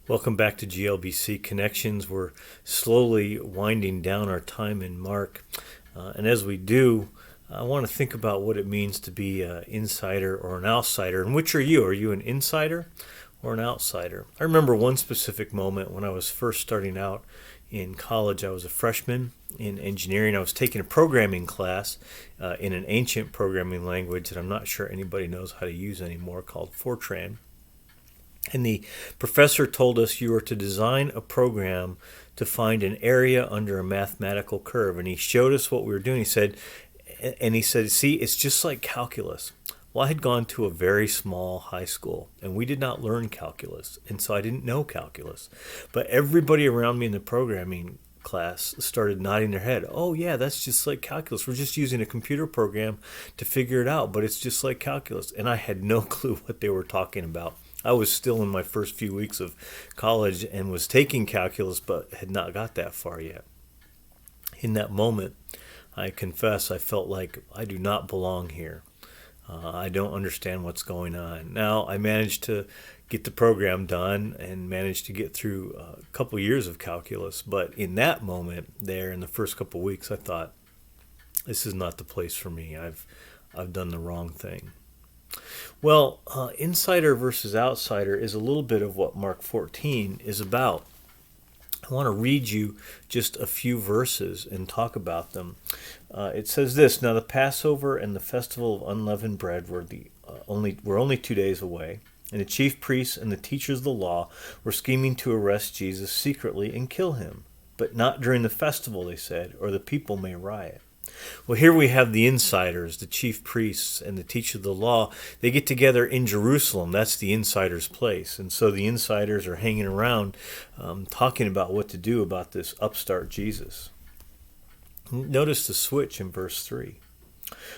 Welcome back to GLBC Connections. We're slowly winding down our time in Mark. And as we do, I want to think about what it means to be an insider or an outsider. And which are you? Are you an insider or an outsider? I remember one specific moment when I was first starting out in college. I was a freshman in engineering. I was taking a programming class in an ancient programming language that I'm not sure anybody knows how to use anymore, called Fortran. And the professor told us you were to design a program to find an area under a mathematical curve. And he showed us what we were doing. He said, see, it's just like calculus. Well, I had gone to a very small high school, and we did not learn calculus. And so I didn't know calculus. But everybody around me in the programming class started nodding their head. Oh, yeah, that's just like calculus. We're just using a computer program to figure it out, but it's just like calculus. And I had no clue what they were talking about. I was still in my first few weeks of college and was taking calculus, but had not got that far yet. In that moment, I confess I felt like I do not belong here. I don't understand what's going on. Now, I managed to get the program done and managed to get through a couple years of calculus. But in that moment there, in the first couple weeks, I thought, this is not the place for me. I've done the wrong thing. Well, insider versus outsider is a little bit of what Mark 14 is about. I want to read you just a few verses and talk about them. It says this: Now the Passover and the festival of unleavened bread were only 2 days away, and the chief priests and the teachers of the law were scheming to arrest Jesus secretly and kill him. But not during the festival, they said, or the people may riot. Well, here we have the insiders, the chief priests and the teachers of the law. They get together in Jerusalem. That's the insiders' place. And so the insiders are hanging around talking about what to do about this upstart Jesus. Notice the switch in verse 3.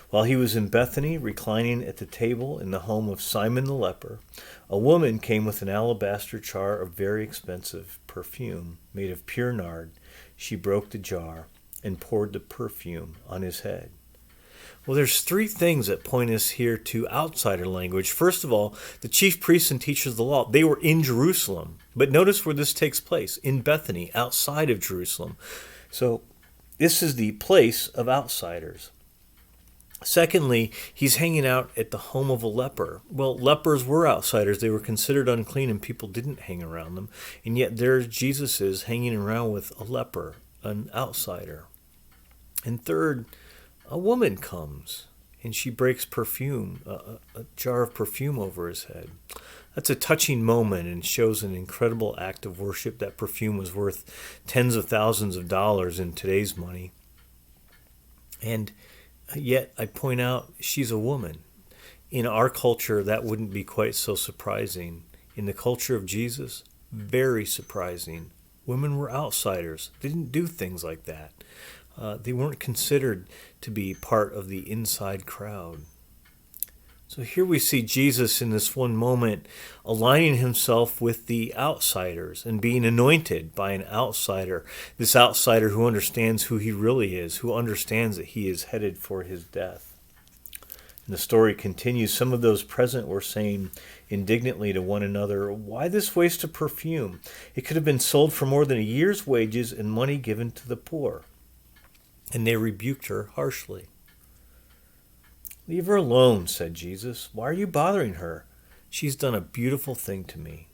While he was in Bethany, reclining at the table in the home of Simon the leper, a woman came with an alabaster jar of very expensive perfume made of pure nard. She broke the jar and poured the perfume on his head. Well, there's three things that point us here to outsider language. First of all, the chief priests and teachers of the law, they were in Jerusalem. But notice where this takes place, in Bethany, outside of Jerusalem. So this is the place of outsiders. Secondly, he's hanging out at the home of a leper. Well, lepers were outsiders. They were considered unclean and people didn't hang around them. And yet there Jesus is hanging around with a leper, an outsider. And third, a woman comes and she breaks perfume, a jar of perfume over his head. That's a touching moment and shows an incredible act of worship. That perfume was worth tens of thousands of dollars in today's money. And yet, I point out, she's a woman. In our culture, that wouldn't be quite so surprising. In the culture of Jesus, very surprising. Women were outsiders. They didn't do things like that. They weren't considered to be part of the inside crowd. So here we see Jesus in this one moment aligning himself with the outsiders and being anointed by an outsider. This outsider who understands who he really is, who understands that he is headed for his death. And the story continues. Some of those present were saying indignantly to one another, "Why this waste of perfume? It could have been sold for more than a year's wages and money given to the poor." And they rebuked her harshly. "Leave her alone," said Jesus. "Why are you bothering her? She's done a beautiful thing to me.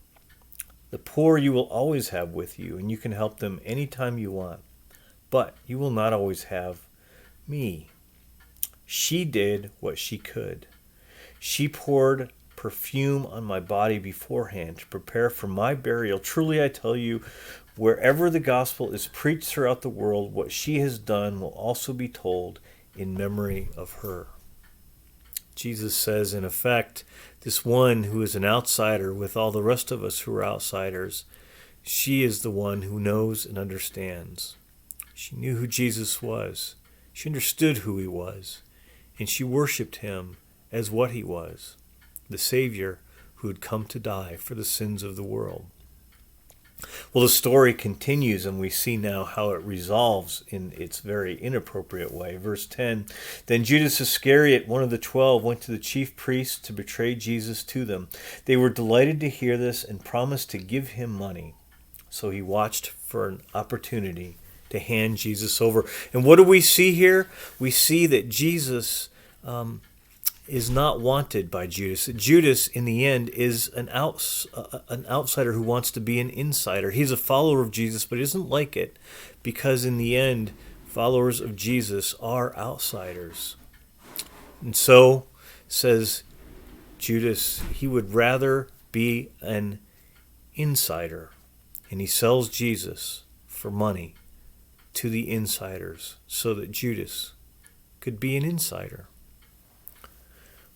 The poor you will always have with you, and you can help them any time you want. But you will not always have me. She did what she could. She poured perfume on my body beforehand to prepare for my burial. Truly I tell you, wherever the gospel is preached throughout the world, what she has done will also be told in memory of her." Jesus says, in effect, this one who is an outsider with all the rest of us who are outsiders, she is the one who knows and understands. She knew who Jesus was. She understood who he was. And she worshiped him as what he was, the Savior who had come to die for the sins of the world. Well, the story continues, and we see now how it resolves in its very inappropriate way. Verse 10, then Judas Iscariot, one of the 12, went to the chief priests to betray Jesus to them. They were delighted to hear this and promised to give him money. So he watched for an opportunity to hand Jesus over. And what do we see here? We see that Jesus is not wanted by Judas. Judas, in the end, is an outsider who wants to be an insider. He's a follower of Jesus, but isn't like it, because in the end, followers of Jesus are outsiders. And so, says Judas, he would rather be an insider, and he sells Jesus for money to the insiders so that Judas could be an insider.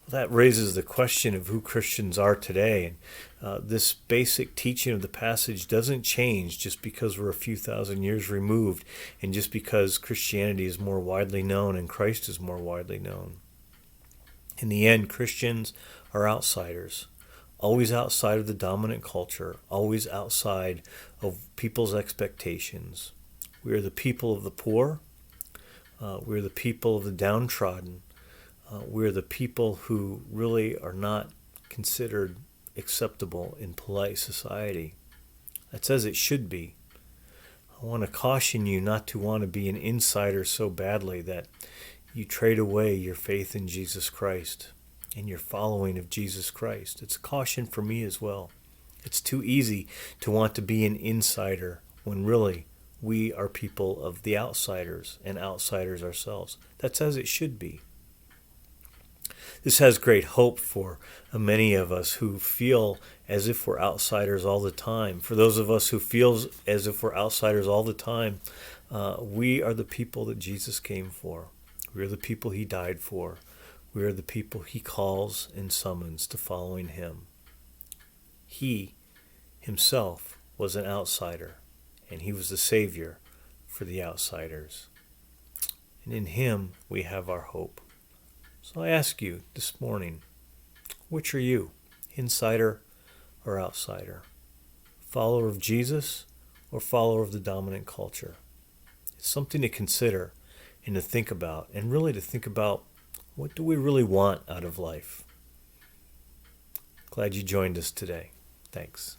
That raises the question of who Christians are today. And this basic teaching of the passage doesn't change just because we're a few thousand years removed and just because Christianity is more widely known and Christ is more widely known. In the end, Christians are outsiders, always outside of the dominant culture, always outside of people's expectations. We are the people of the poor. We are the people of the downtrodden. We're the people who really are not considered acceptable in polite society. That's as it should be. I want to caution you not to want to be an insider so badly that you trade away your faith in Jesus Christ and your following of Jesus Christ. It's a caution for me as well. It's too easy to want to be an insider when really we are people of the outsiders and outsiders ourselves. That's as it should be. This has great hope for many of us who feel as if we're outsiders all the time. For those of us who feel as if we're outsiders all the time, we are the people that Jesus came for. We are the people he died for. We are the people he calls and summons to following him. He himself was an outsider, and he was the Savior for the outsiders. And in him we have our hope. So I ask you this morning, which are you, insider or outsider? Follower of Jesus or follower of the dominant culture? It's something to consider and to think about, and really to think about, what do we really want out of life? Glad you joined us today. Thanks.